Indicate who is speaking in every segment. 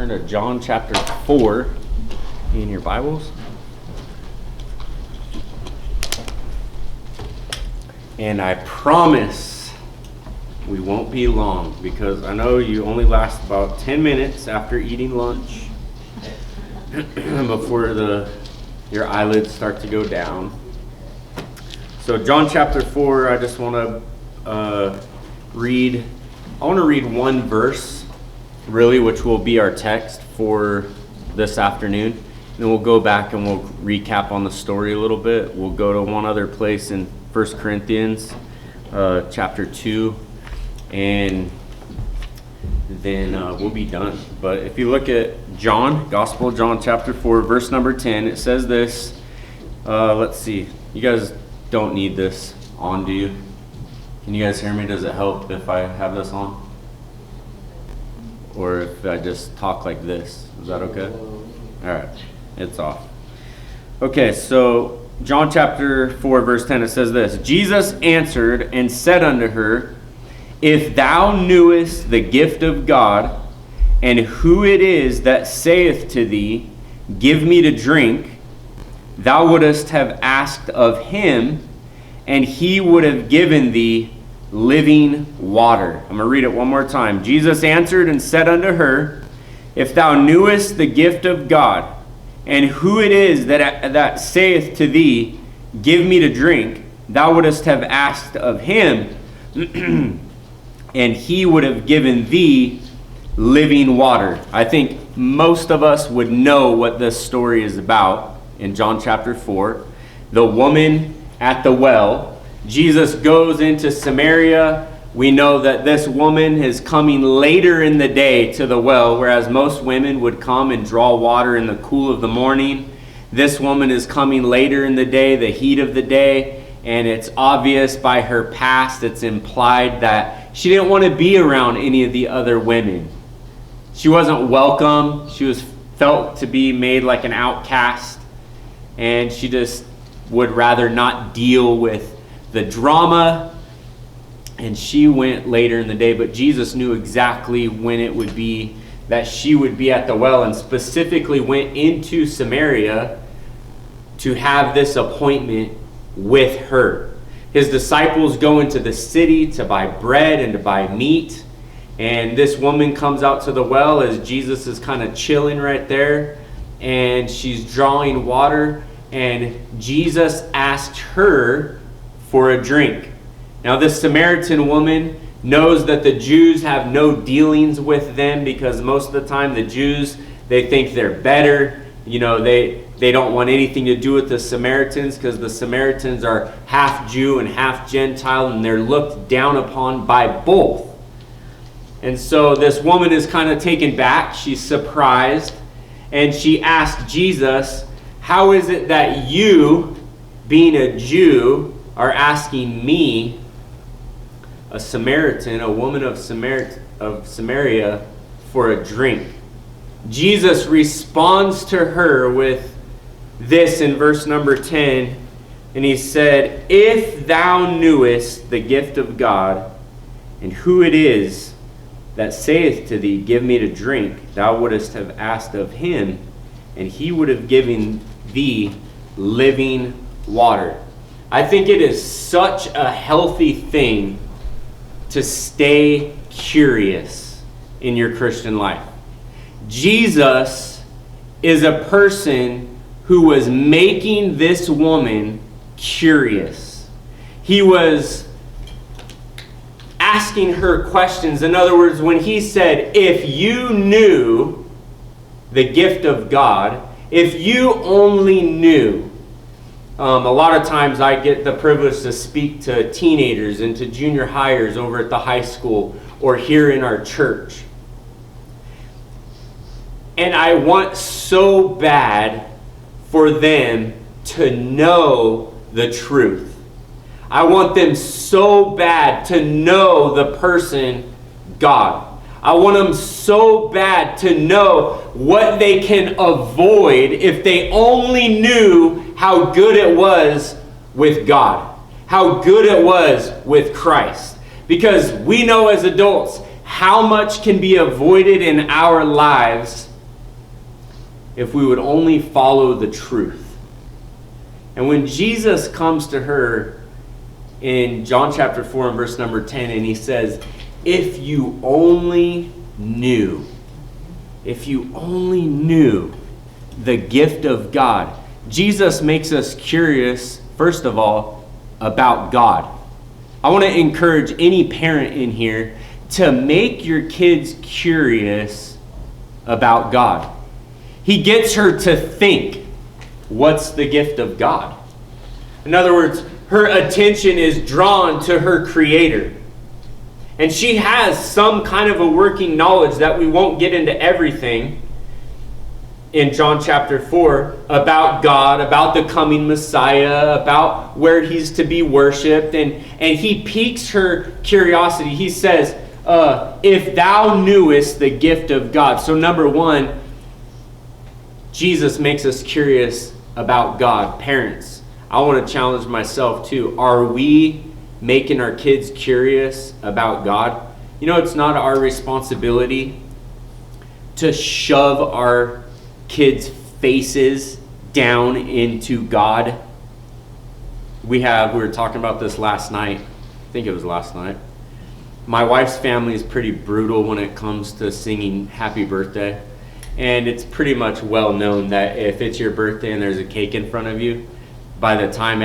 Speaker 1: turn to John chapter 4 in your Bibles. And I promise we won't be long, because I know you only last about 10 minutes after eating lunch before your eyelids start to go down. So John chapter 4, I just want to read one verse, really, which will be our text for this afternoon. And then we'll go back and we'll recap on the story a little bit. We'll go to one other place in 1 Corinthians chapter 2, and then we'll be done. But if you look at Gospel of John chapter 4, verse number 10, it says this. Let's see. You guys don't need this on, do you? Can you guys hear me? Does it help if I have this on? Or if I just talk like this? Is that okay? All right. It's off. Okay, so John chapter 4, verse 10, it says this. Jesus answered and said unto her, If thou knewest the gift of God, and who it is that saith to thee, Give me to drink, thou wouldest have asked of him, and he would have given thee living water. I'm going to read it one more time. Jesus answered and said unto her, If thou knewest the gift of God, and who it is that saith to thee, Give me to drink, thou wouldest have asked of him, and he would have given thee living water. I think most of us would know what this story is about in John chapter 4. The woman at the well. Jesus goes into Samaria. We know that this woman is coming later in the day to the well, whereas most women would come and draw water in the cool of the morning. This woman is coming later in the day, the heat of the day, and it's obvious by her past, it's implied that she didn't want to be around any of the other women. She wasn't welcome. She was felt to be made like an outcast, and she just would rather not deal with the drama, and she went later in the day. But Jesus knew exactly when it would be that she would be at the well, and specifically went into Samaria to have this appointment with her. His disciples go into the city to buy bread and to buy meat, and this woman comes out to the well as Jesus is kind of chilling right there, and she's drawing water, and Jesus asked her for a drink. Now, this Samaritan woman knows that the Jews have no dealings with them, because most of the time the Jews, they think they're better. You know, they don't want anything to do with the Samaritans, because the Samaritans are half Jew and half Gentile, and they're looked down upon by both. And so this woman is kind of taken back. She's surprised, and she asked Jesus, How is it that you, being a Jew, are asking me, a Samaritan, a woman of Samaria, for a drink? Jesus responds to her with this in verse number 10, and he said, If thou knewest the gift of God, and who it is that saith to thee, Give me to drink, thou wouldest have asked of him, and he would have given thee living water. I think it is such a healthy thing to stay curious in your Christian life. Jesus is a person who was making this woman curious. He was asking her questions. In other words, when he said, If you knew the gift of God, if you only knew. A lot of times I get the privilege to speak to teenagers and to junior hires over at the high school or here in our church. And I want so bad for them to know the truth. I want them so bad to know the person God. I want them so bad to know what they can avoid if they only knew how good it was with God, how good it was with Christ. Because we know as adults how much can be avoided in our lives if we would only follow the truth. And when Jesus comes to her in John chapter 4 and verse number 10, and he says, if you only knew the gift of God. Jesus makes us curious, first of all, about God. I want to encourage any parent in here to make your kids curious about God. He gets her to think, what's the gift of God? In other words, her attention is drawn to her Creator. And she has some kind of a working knowledge that we won't get into everything in John chapter 4 about God, about the coming Messiah, about where he's to be worshipped. And he piques her curiosity. He says, if thou knewest the gift of God. So number one, Jesus makes us curious about God. Parents, I want to challenge myself too. Are we making our kids curious about God? You know, it's not our responsibility to shove our kids' faces down into God. We were talking about this last night. I think it was last night. My wife's family is pretty brutal when it comes to singing happy birthday. And it's pretty much well known that if it's your birthday and there's a cake in front of you, by the time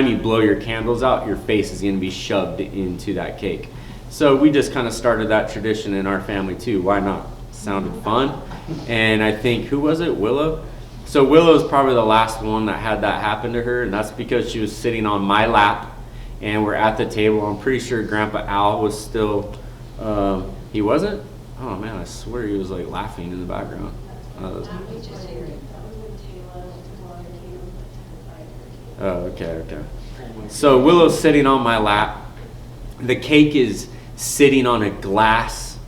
Speaker 1: you blow your candles out, your face is going to be shoved into that cake. So we just kind of started that tradition in our family too. Why not? Sounded fun. And I think, who was it? Willow? So Willow's probably the last one that had that happen to her, and that's because she was sitting on my lap and we're at the table. I'm pretty sure Grandpa Al was still, he wasn't? Oh man, I swear he was like laughing in the background. Oh, okay. So Willow's sitting on my lap. The cake is sitting on a glass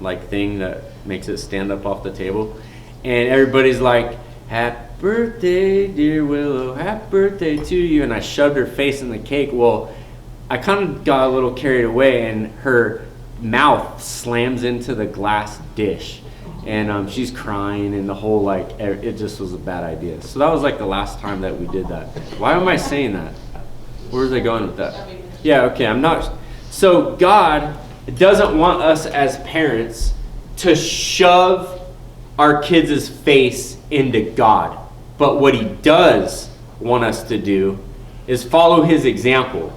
Speaker 1: like thing that makes it stand up off the table. And everybody's like, happy birthday, dear Willow, happy birthday to you. And I shoved her face in the cake. Well, I kind of got a little carried away and her mouth slams into the glass dish. And she's crying and the whole, it just was a bad idea. So that was like the last time that we did that. Why am I saying that? Where was I going with that? Yeah, okay, I'm not. So God doesn't want us as parents to shove our kids' face into God. But what he does want us to do is follow his example.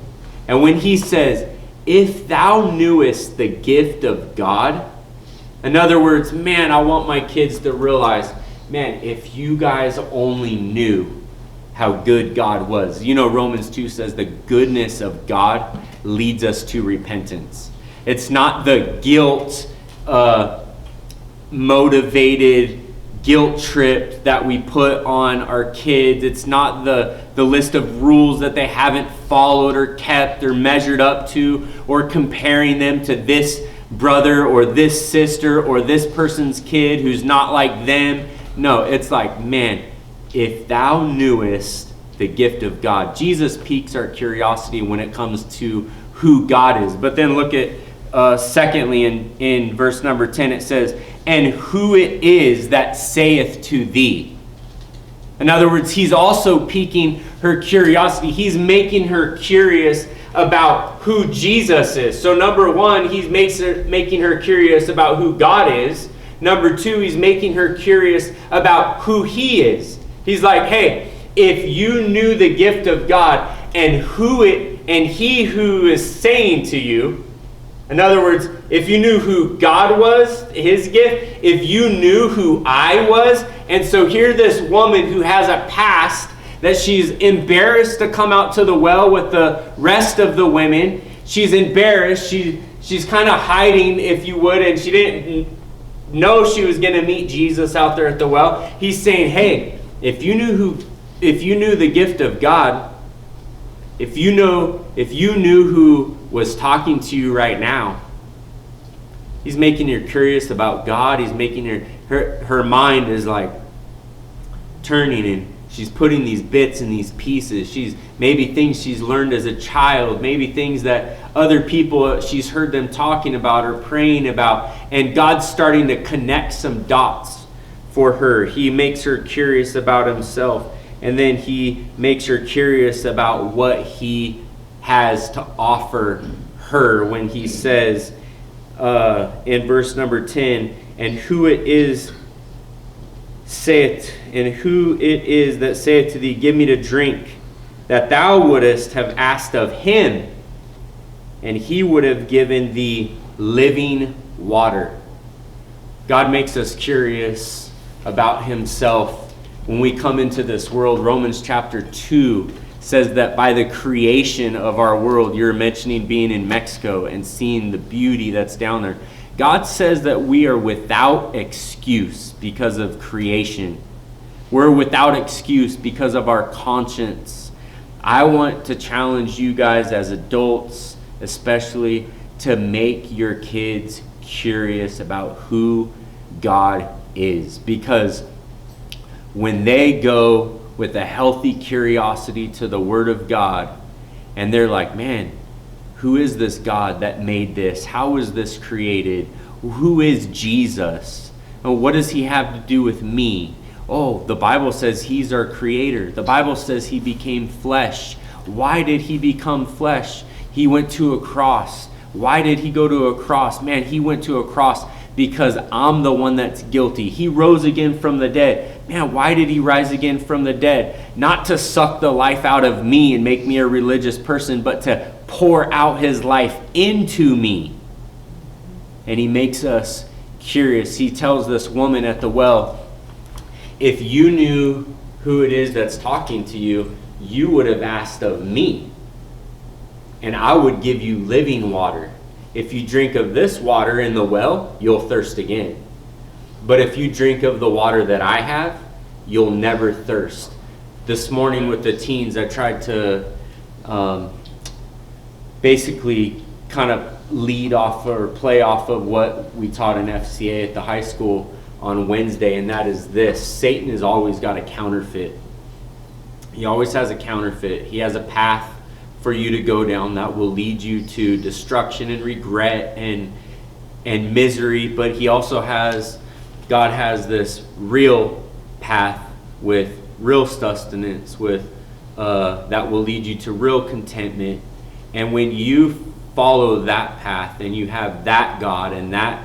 Speaker 1: And when he says, if thou knewest the gift of God, in other words, man, I want my kids to realize, man, if you guys only knew how good God was. You know, Romans 2 says the goodness of God leads us to repentance. It's not the guilt motivated guilt trip that we put on our kids. It's not the list of rules that they haven't followed or kept or measured up to, or comparing them to this brother or this sister or this person's kid who's not like them. No, it's like, man, if thou knewest the gift of God. Jesus piques our curiosity when it comes to who God is. But then look at secondly in verse number 10, it says, and who it is that saith to thee. In other words, he's also piquing her curiosity. He's making her curious about who Jesus is. So number one, he's making her curious about who God is. Number two, he's making her curious about who he is. He's like, hey, if you knew the gift of God and he who is saying to you, in other words, if you knew who God was, his gift, if you knew who I was, and so here this woman who has a past that she's embarrassed to come out to the well with the rest of the women. She's embarrassed. She's kind of hiding, if you would, and she didn't know she was going to meet Jesus out there at the well. He's saying, hey, if you knew the gift of God, if you knew who was talking to you right now, he's making her curious about God. He's making her mind is like turning, and she's putting these bits and these pieces. She's maybe things she's learned as a child, maybe things that other people she's heard them talking about or praying about, and God's starting to connect some dots for her. He makes her curious about himself, and then he makes her curious about what he has to offer her when he says in verse number 10, and who it is that saith to thee, give me to drink, that thou wouldest have asked of him, and he would have given thee living water. God makes us curious about himself when we come into this world. Romans chapter 2 says that by the creation of our world, you're mentioning being in Mexico and seeing the beauty that's down there. God says that we are without excuse because of creation. We're without excuse because of our conscience. I want to challenge you guys as adults, especially, to make your kids curious about who God is. Because when they go with a healthy curiosity to the Word of God, and they're like, man, who is this God that made this? How was this created? Who is Jesus? And what does he have to do with me? Oh, the Bible says he's our creator. The Bible says he became flesh. Why did he become flesh? He went to a cross. Why did he go to a cross? Man, he went to a cross because I'm the one that's guilty. He rose again from the dead. Man, why did he rise again from the dead? Not to suck the life out of me and make me a religious person, but to pour out his life into me. And he makes us curious. He tells this woman at the well, if you knew who it is that's talking to you, you would have asked of me, and I would give you living water. If you drink of this water in the well, you'll thirst again. But if you drink of the water that I have, you'll never thirst. This morning with the teens, I tried to basically kind of lead off or play off of what we taught in FCA at the high school on Wednesday, and that is this: Satan has always got a counterfeit. He always has a counterfeit. He has a path for you to go down that will lead you to destruction and regret and misery, but he also has, God has this real path with real sustenance, with that will lead you to real contentment. And when you follow that path and you have that God and that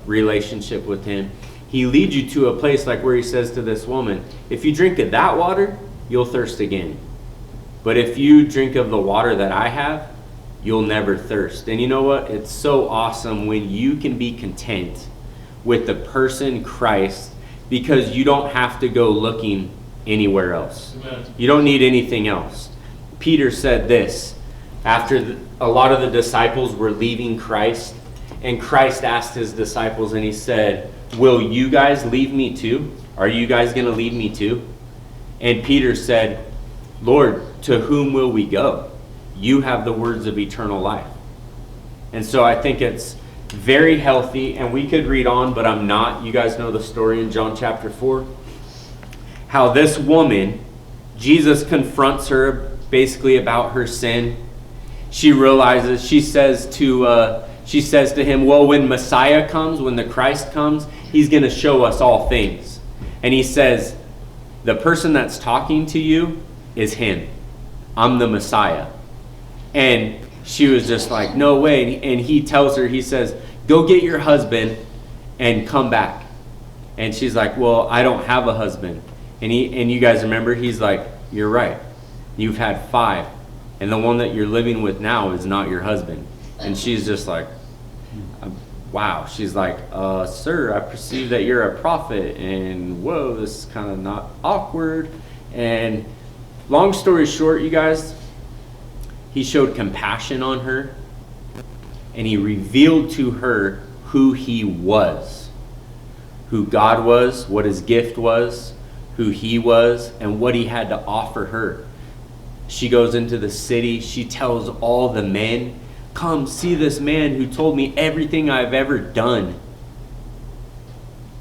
Speaker 1: relationship with him, he leads you to a place like where he says to this woman, if you drink of that water, you'll thirst again. But if you drink of the water that I have, you'll never thirst. And you know what? It's so awesome when you can be content with the person Christ, because you don't have to go looking anywhere else. Amen. You don't need anything else. Peter said this after a lot of the disciples were leaving Christ, and Christ asked his disciples and he said, will you guys leave me too? Are you guys going to leave me too? And Peter said, Lord, to whom will we go? You have the words of eternal life. And so I think it's very healthy, and we could read on, but I'm not. You guys know the story in John chapter 4. How this woman, Jesus confronts her basically about her sin. She realizes, she says to him, well, when Messiah comes, when the Christ comes, he's going to show us all things. And he says, the person that's talking to you is him. I'm the Messiah. And she was just like, no way. And he tells her, he says, go get your husband and come back. And she's like, well, I don't have a husband. And you guys remember, he's like, you're right. You've had 5. And the one that you're living with now is not your husband. And she's just like, wow. She's like, sir, I perceive that you're a prophet. And whoa, this is kind of not awkward. And long story short, you guys, he showed compassion on her, and he revealed to her who he was, who God was, what his gift was, who he was, and what he had to offer her. She goes into the city. She tells all the men, come see this man who told me everything I've ever done.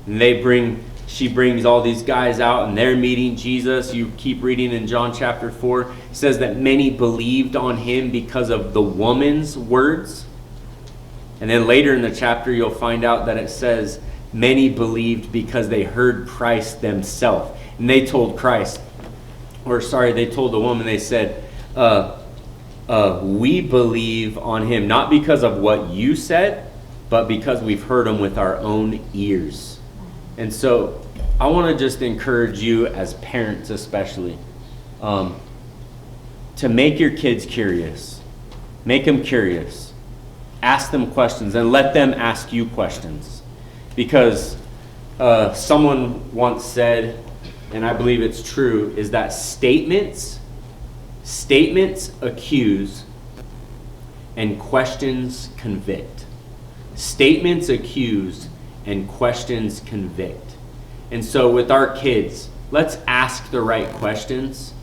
Speaker 1: And she brings all these guys out, and they're meeting Jesus. You keep reading in John chapter 4. It says that many believed on him because of the woman's words. And then later in the chapter, you'll find out that it says many believed because they heard Christ themselves. And they told they told the woman, they said, we believe on him, not because of what you said, but because we've heard him with our own ears. And so I want to just encourage you as parents especially, to make your kids curious. Make them curious. Ask them questions and let them ask you questions. Because someone once said, and I believe it's true, is that statements accuse and questions convict. Statements accuse and questions convict. And so with our kids, let's ask the right questions.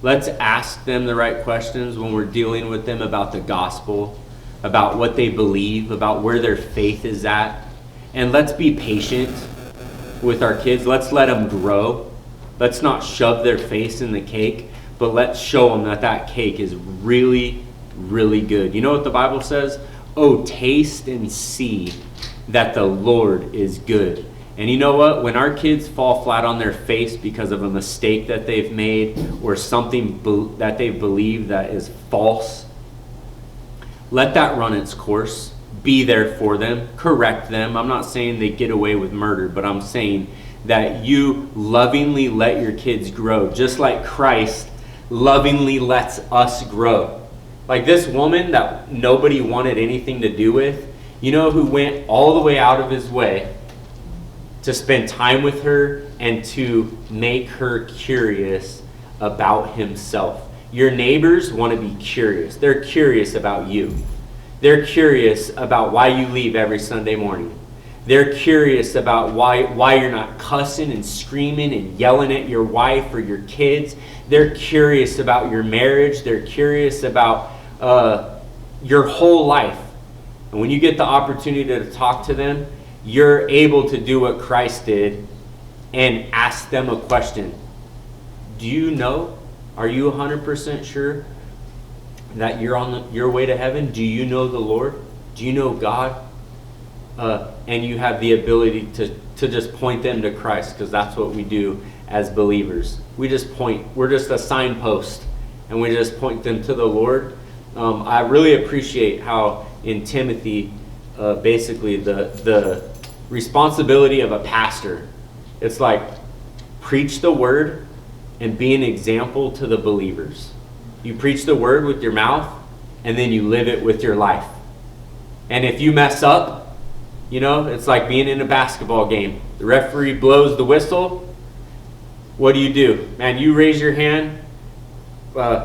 Speaker 1: Let's ask them the right questions when we're dealing with them about the gospel, about what they believe, about where their faith is at. And let's be patient with our kids. Let's let them grow. Let's not shove their face in the cake, but let's show them that cake is really, really good. You know what the Bible says? Oh, taste and see that the Lord is good. And you know what? When our kids fall flat on their face because of a mistake that they've made or something that they believe that is false, let that run its course. Be there for them. Correct them. I'm not saying they get away with murder, but I'm saying that you lovingly let your kids grow, just like Christ lovingly lets us grow. Like this woman that nobody wanted anything to do with, you know who went all the way out of his way to spend time with her and to make her curious about himself. Your neighbors want to be curious. They're curious about you. They're curious about why you leave every Sunday morning. They're curious about why you're not cussing and screaming and yelling at your wife or your kids. They're curious about your marriage. They're curious about your whole life. And when you get the opportunity to talk to them, you're able to do what Christ did and ask them a question. Do you know? Are you 100% sure that you're on your way to heaven? Do you know the Lord? Do you know God? And you have the ability to just point them to Christ, because that's what we do as believers. We just point. We're just a signpost, and we just point them to the Lord. I really appreciate how in Timothy, basically the responsibility of a pastor, it's like preach the word and be an example to the believers. You preach the word with your mouth, and then you live it with your life. And if you mess up, you know, it's like being in a basketball game. The referee blows the whistle. What do? Man, you raise your hand,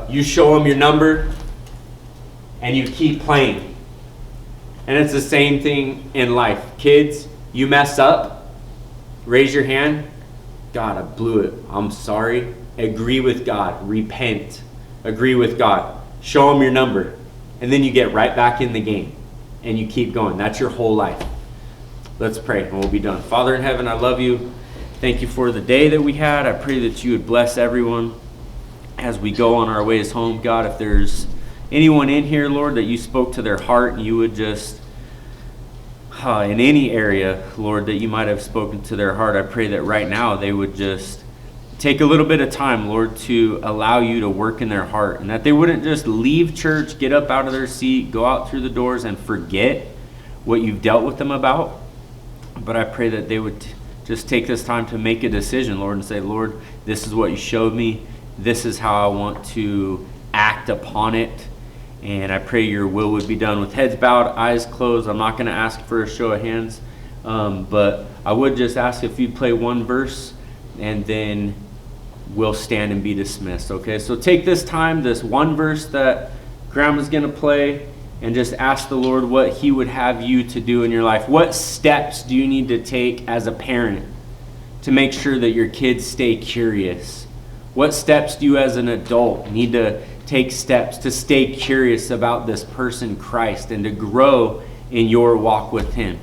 Speaker 1: you show them your number, and you keep playing. And it's the same thing in life. Kids, you mess up, raise your hand. God, I blew it. I'm sorry. Agree with God. Repent. Agree with God. Show them your number. And then you get right back in the game. And you keep going. That's your whole life. Let's pray and we'll be done. Father in heaven, I love you. Thank you for the day that we had. I pray that you would bless everyone as we go on our ways home. God, if there's anyone in here, Lord, that you spoke to their heart, and you would just, in any area, Lord, that you might have spoken to their heart, I pray that right now they would just take a little bit of time, Lord, to allow you to work in their heart, and that they wouldn't just leave church, get up out of their seat, go out through the doors and forget what you've dealt with them about. But I pray that they would just take this time to make a decision, Lord, and say, Lord, this is what you showed me. This is how I want to act upon it. And I pray your will would be done. With heads bowed, eyes closed, I'm not going to ask for a show of hands, but I would just ask if you'd play one verse, and then we'll stand and be dismissed. Okay, so take this time, this one verse that Grandma's going to play, and just ask the Lord what he would have you to do in your life. What steps do you need to take as a parent to make sure that your kids stay curious? What steps do you as an adult need to take steps to stay curious about this person, Christ, and to grow in your walk with him?